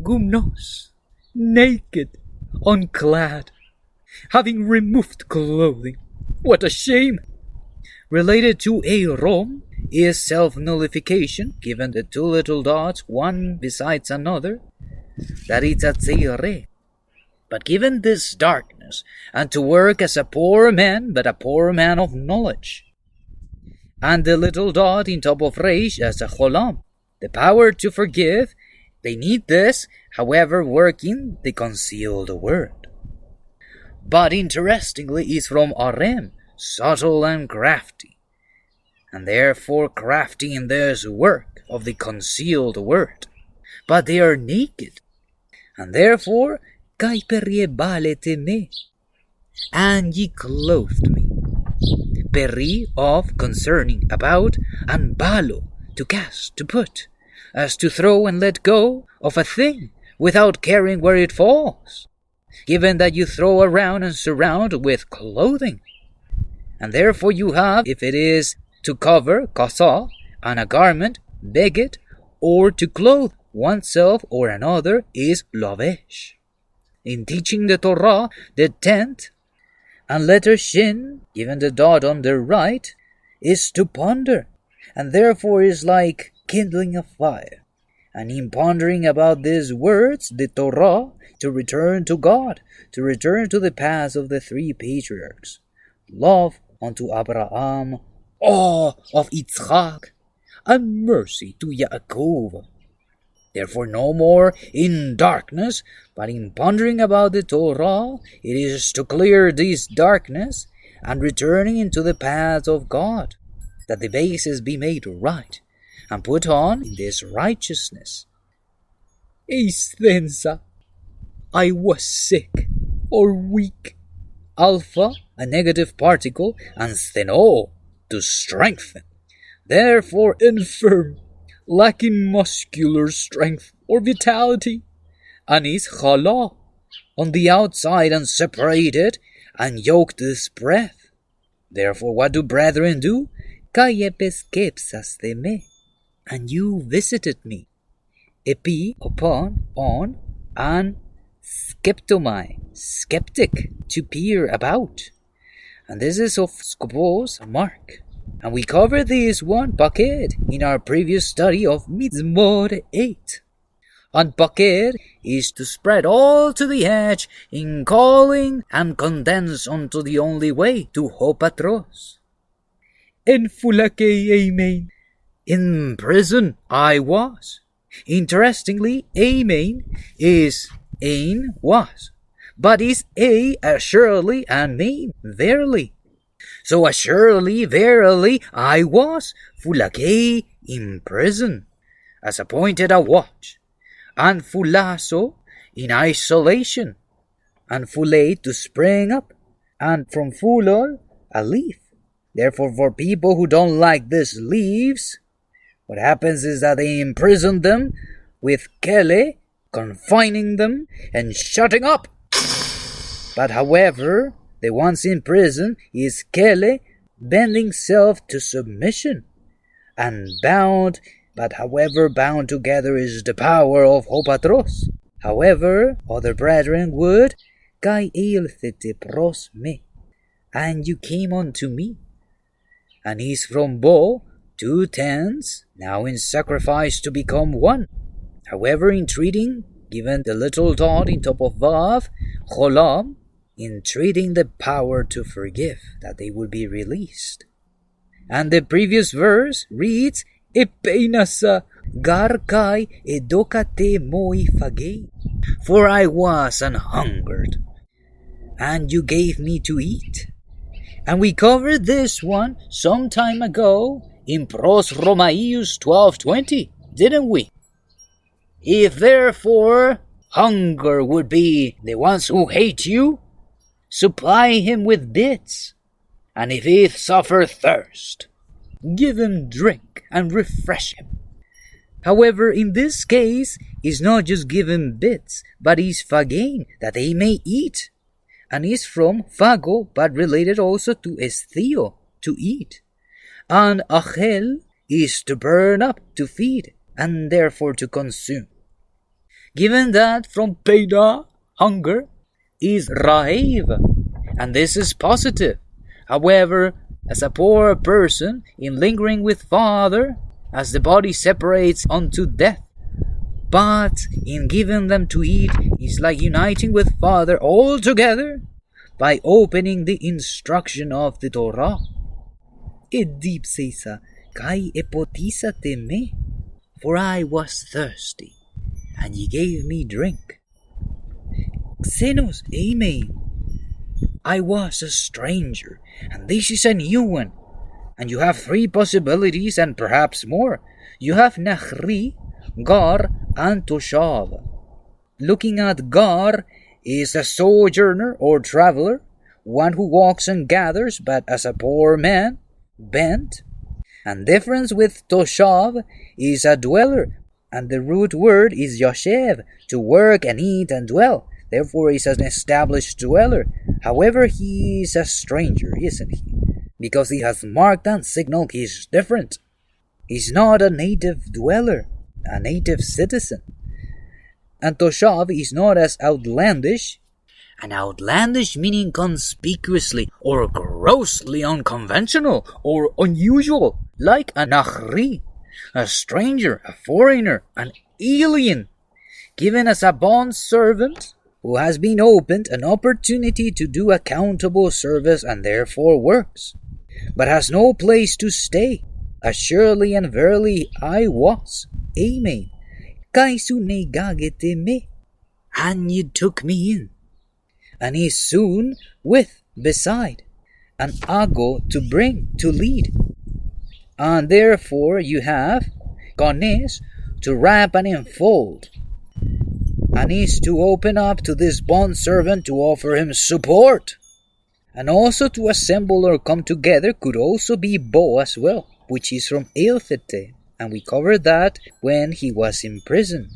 gumnos, naked, unclad, having removed clothing. What a shame! Related to a rom is self-nullification, given the two little dots, one besides another, that it's a tzeire. But given this darkness, and to work as a poor man, but a poor man of knowledge, and the little dot in top of reish as a cholam, the power to forgive, they need this, however, working the concealed word. But interestingly, is from arem, subtle and crafty, and therefore crafty in this work of the concealed word. But they are naked, and therefore kai perievalete me, and ye clothed me. Peri of concerning, about, and balo, to cast, to put, as to throw and let go of a thing without caring where it falls, given that you throw around and surround with clothing. And therefore you have, if it is to cover, kasa, and a garment, beged, or to clothe oneself or another is lavesh. In teaching the Torah, the 10th and letter shin, given the dot on the right, is to ponder, and therefore is like kindling a fire. And in pondering about these words, the Torah, to return to God, to return to the paths of the three patriarchs, love unto Abraham, awe of Yitzchak, and mercy to Yaakov. Therefore no more in darkness, but in pondering about the Torah, it is to clear this darkness, and returning into the paths of God, that the bases be made right, and put on in this righteousness. Eisthensa, I was sick, or weak. Alpha, a negative particle, and stheno, to strengthen. Therefore infirm, lacking muscular strength or vitality. Anis chala, on the outside and separated, and yoked this breath. Therefore what do brethren do? Kai επεσκεψασθε me, and you visited me. Epi, upon, on, and skeptomai, skeptic, to peer about. And this is of skopos, a mark. And we covered this one paked in our previous study of Mizmor 8. And paked is to spread all to the edge in calling and condense unto the only way to hopatros. En fylakei amen. In prison I was. Interestingly, amen is ein was, but is a assuredly and main verily. So assuredly, verily, I was fylakei in prison, as appointed a watch, and fulaso in isolation, and fulei to spring up, and from fulol a leaf. Therefore, for people who don't like these leaves, what happens is that they imprison them with kele, confining them and shutting up. But however, the ones in prison is kele, bending self to submission, and bound, but however bound together is the power of hopatros. However, other brethren would, kai ilthete pros me, and you came unto me. And he's from bo, 2 tens, now in sacrifice to become one. However, entreating, given the little dot in top of vav, cholam, entreating the power to forgive, that they would be released. And the previous verse reads, Epeinasa garkai edωκατε moi fagεin. For I was an hungered, and you gave me to eat. And we covered this one some time ago in Pros Romaius 12:20, didn't we? If therefore hunger would be the ones who hate you, supply him with bits. And if he suffer thirst, give him drink and refresh him. However, in this case, is not just give him bits, but is fagein, that they may eat. And is from fago, but related also to esthio, to eat. And achel is to burn up, to feed, and therefore to consume. given that from peda, hunger, is rahev, and this is positive. However, as a poor person, in lingering with father, as the body separates unto death, but in giving them to eat is like uniting with father altogether by opening the instruction of the Torah. Ediψησα kai εποτισατε me, for I was thirsty, and ye gave me drink. Ξενος, amen. I was a stranger, and this is a new one. And you have 3 possibilities and perhaps more. You have Nachri, Gar, and Toshav. Looking at Gar is a sojourner or traveler, one who walks and gathers, but as a poor man, bent. And difference with Toshav is a dweller, and the root word is Yoshev, to work and eat and dwell. Therefore he is an established dweller. However, he is a stranger, isn't he? Because he has marked and signaled he is different. He's not a native dweller, a native citizen. And Toshav is not as outlandish, and outlandish meaning conspicuously or grossly unconventional or unusual, like a Nachri, a stranger, a foreigner, an alien, given as a bond servant who has been opened an opportunity to do accountable service and therefore works, but has no place to stay. As surely and verily I was, amen. Kai συνηγαγετε me, and you took me in, and is soon with, beside, and ago to bring, to lead. And therefore you have gones, to wrap and enfold, and is to open up to this bondservant to offer him support. And also to assemble or come together could also be bo as well, which is from ilthete, and we covered that when he was in prison.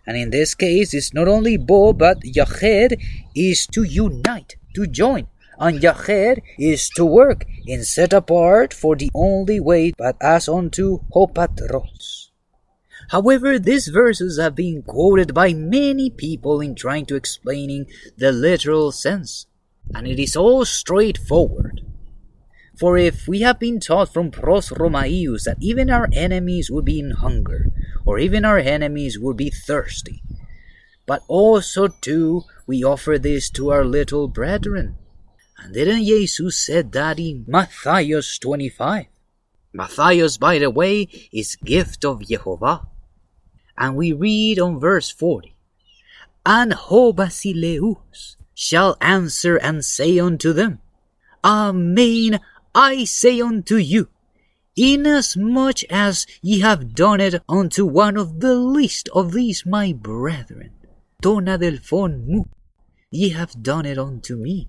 And in this case, it's not only bo, but yached is to unite, to join, and yached is to work, in set apart for the only way, but as unto hopatros. However, these verses have been quoted by many people in trying to explaining the literal sense, and it is all straightforward. For if we have been taught from Pros Romaius that even our enemies would be in hunger, or even our enemies would be thirsty, but also too we offer this to our little brethren. And didn't Jesus said that in Matthew 25? Matthew, by the way, is gift of Jehovah. And we read on verse 40, And ho basileus shall answer and say unto them, Amen, I say unto you, inasmuch as ye have done it unto one of the least of these my brethren, tona del fon mu, ye have done it unto me.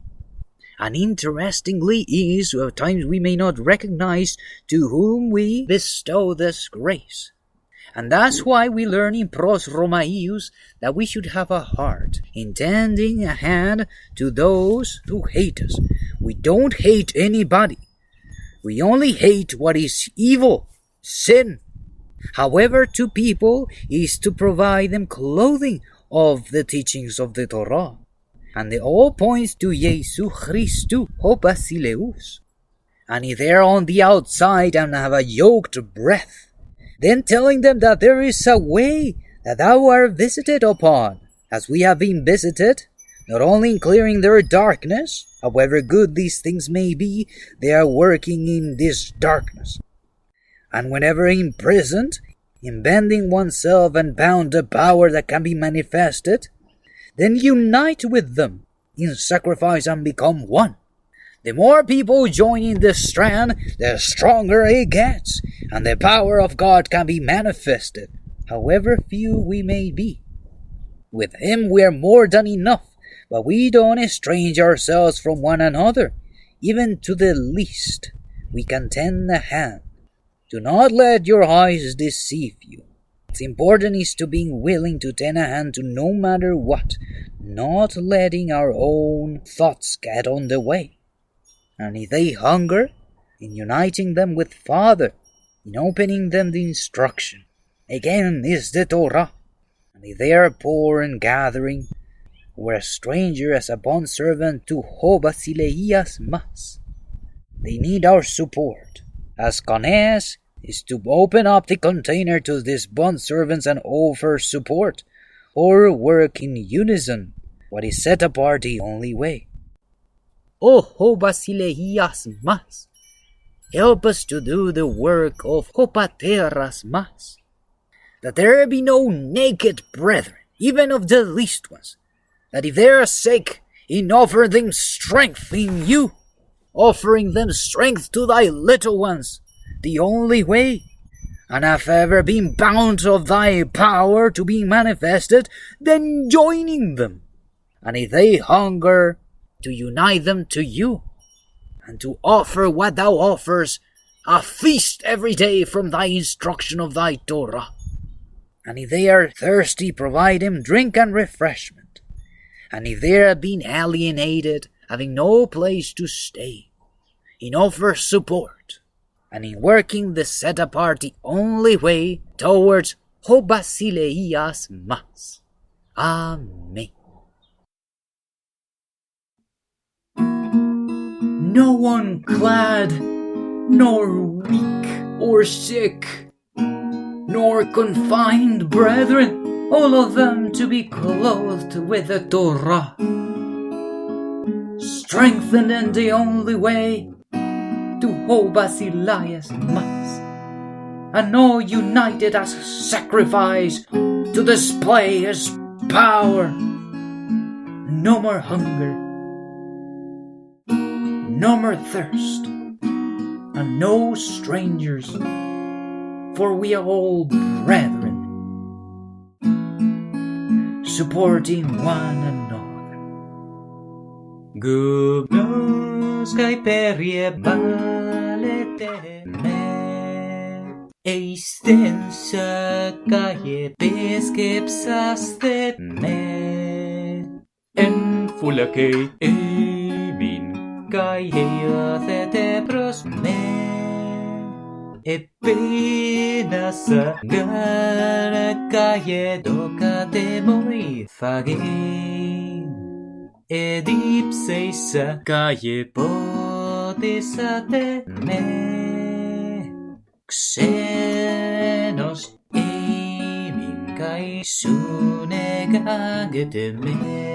And interestingly is, at times we may not recognize to whom we bestow this grace. And that's why we learn in Pros Romaius that we should have a heart, intending a hand to those who hate us. We don't hate anybody. We only hate what is evil, sin. However, to people is to provide them clothing of the teachings of the Torah. And it all points to Jesu Christu, ho basileus. And if they're on the outside and have a yoked breath, then telling them that there is a way that thou art visited upon, as we have been visited, not only in clearing their darkness, however good these things may be, they are working in this darkness. And whenever imprisoned, in bending oneself and bound the power that can be manifested, then unite with them in sacrifice and become one. The more people join in this strand, the stronger it gets, and the power of God can be manifested, however few we may be. With Him we are more than enough, but we don't estrange ourselves from one another. Even to the least, we can tend a hand. Do not let your eyes deceive you. What's important is to being willing to tend a hand to no matter what, not letting our own thoughts get on the way. And if they hunger, in uniting them with Father, in opening them the instruction, again is the Torah. And if they are poor in gathering, or a stranger as a bondservant to ho basileias mas, they need our support, as Ξενος is to open up the container to these bondservants and offer support, or work in unison, what is set apart the only way. O ho basileias mas, help us to do the work of ho pateras mas, that there be no naked brethren, even of the least ones, that if they are sick, in offer them strength in you, offering them strength to thy little ones, the only way, and have ever been bound of thy power to be manifested, then joining them, and if they hunger, to unite them to you, and to offer what thou offers, a feast every day from thy instruction of thy Torah. And if they are thirsty, provide them drink and refreshment. And if they are being alienated, having no place to stay, in offer support, and in working the set apart the only way towards ho basileias mas. Amen. No one clad, nor weak or sick, nor confined, brethren, all of them to be clothed with the Torah, strengthened in the only way to ho basileias mas, and all united as a sacrifice to display his power. No more hunger, no more thirst, and no strangers, for we are all brethren, supporting one another. Gubnos kai perieballete me, eistensa kai επεσκεψασθε me, en φυλακη ημην kai εδωκατε προς με, Επεινασα kai εδωκατε φαγεin, Εδιψησα kai εποτισατε με, Ξενος ημην kai συνηγαγετε με.